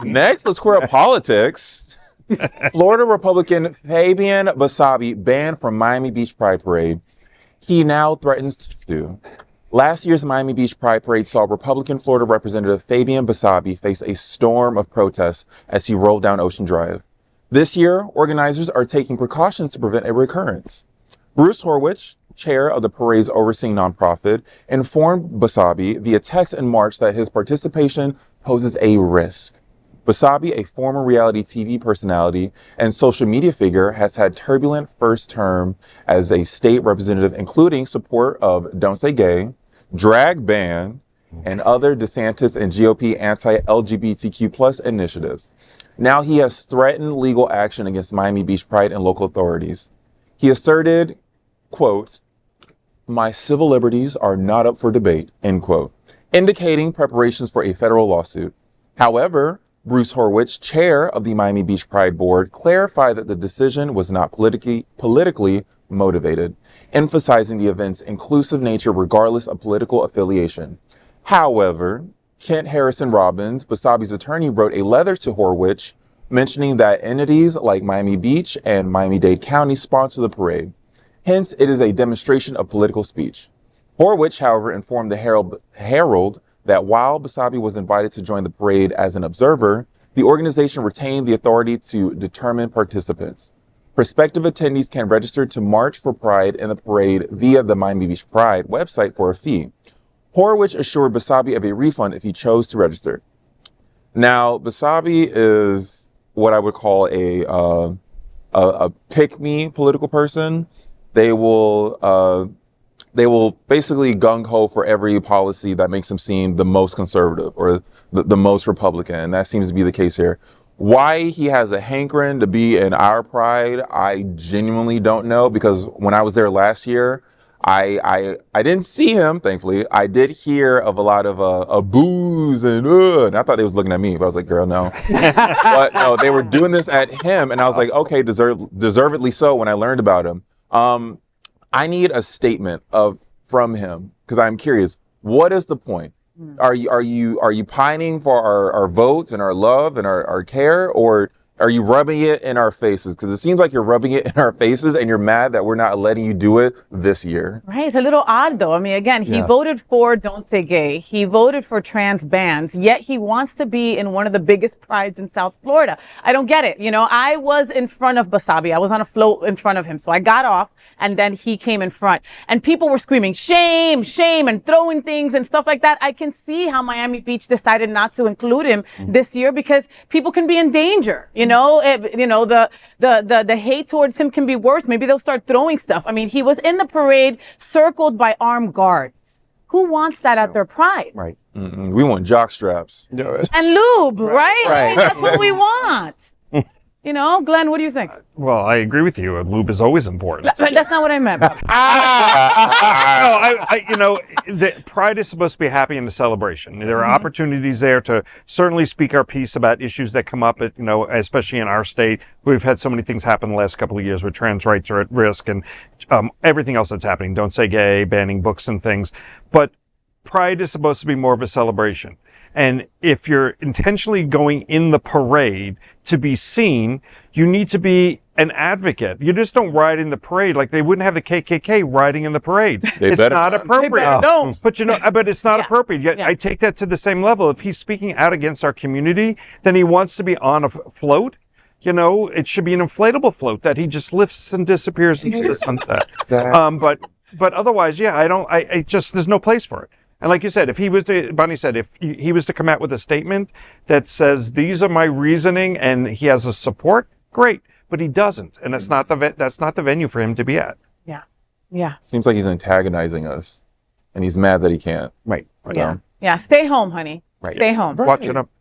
Next, let's queer up politics. Florida Republican Fabian Basabe banned from Miami Beach Pride Parade. He now threatens to sue. Last year's Miami Beach Pride Parade saw Republican Florida Representative Fabian Basabe face a storm of protests as he rolled down Ocean Drive. This year, organizers are taking precautions to prevent a recurrence. Bruce Horwich, chair of the parade's overseeing nonprofit, informed Basabe via text in March that his participation poses a risk. Basabe, a former reality TV personality and social media figure, has had turbulent first term as a state representative, including support of Don't Say Gay, drag ban, and other DeSantis and GOP anti-LGBTQ+ initiatives. Now he has threatened legal action against Miami Beach Pride and local authorities. He asserted, quote, "My civil liberties are not up for debate," end quote, indicating preparations for a federal lawsuit. However, Bruce Horwich, chair of the Miami Beach Pride Board, clarified that the decision was not politically motivated, emphasizing the event's inclusive nature regardless of political affiliation. However, Kent Harrison Robbins, Basabe's attorney, wrote a letter to Horwich mentioning that entities like Miami Beach and Miami-Dade County sponsor the parade. Hence, it is a demonstration of political speech. Horwich, however, informed the Herald that while Basabe was invited to join the parade as an observer, the organization retained the authority to determine participants. Prospective attendees can register to march for Pride in the parade via the Miami Beach Pride website for a fee. Horwich assured Basabe of a refund if he chose to register. Now, Basabe is what I would call a pick-me political person. They will basically gung-ho for every policy that makes them seem the most conservative or the most Republican, and that seems to be the case here. Why he has a hankering to be in our Pride, I genuinely don't know, because when I was there last year, I didn't see him, thankfully. I did hear of a lot of boos and I thought they was looking at me, but I was like, girl, no. But no, they were doing this at him, and I was like, okay, deservedly so when I learned about him. I need a statement from him, because I'm curious. What is the point? Are you pining for our votes and our love and our care, or are you rubbing it in our faces? Because it seems like you're rubbing it in our faces, and you're mad that we're not letting you do it this year. Right. It's a little odd, though. I mean, again, he voted for Don't Say Gay. He voted for trans bans, yet he wants to be in one of the biggest prides in South Florida. I don't get it. You know, I was in front of Basabe. I was on a float in front of him. So I got off, and then he came in front. And people were screaming, shame, shame, and throwing things and stuff like that. I can see how Miami Beach decided not to include him this year, because people can be in danger. You know, the hate towards him can be worse. Maybe they'll start throwing stuff. I mean, he was in the parade circled by armed guards. Who wants that at their pride? Right. We want jock straps. And lube, right? I mean, that's what we want. You know, Glenn, what do you think? Well, I agree with you. Lube is always important. That's not what I meant. The Pride is supposed to be happy and a celebration. There are opportunities there to certainly speak our piece about issues that come up, especially in our state. We've had so many things happen the last couple of years where trans rights are at risk, and everything else that's happening. Don't Say Gay, banning books and things. But Pride is supposed to be more of a celebration. And if you're intentionally going in the parade to be seen, you need to be an advocate. You just don't ride in the parade like they wouldn't have the KKK riding in the parade. It's not appropriate. No, but it's not appropriate. Yet I take that to the same level. If he's speaking out against our community, then he wants to be on a float. You know, it should be an inflatable float that he just lifts and disappears into the sunset. But otherwise, there's no place for it. And like you said, if he was to come out with a statement that says, these are my reasoning, and he has a support, great. But he doesn't. And that's not the venue for him to be at. Yeah. Seems like he's antagonizing us, and he's mad that he can't. Right. Yeah. Stay home, honey. Right. Stay home. Watch it up.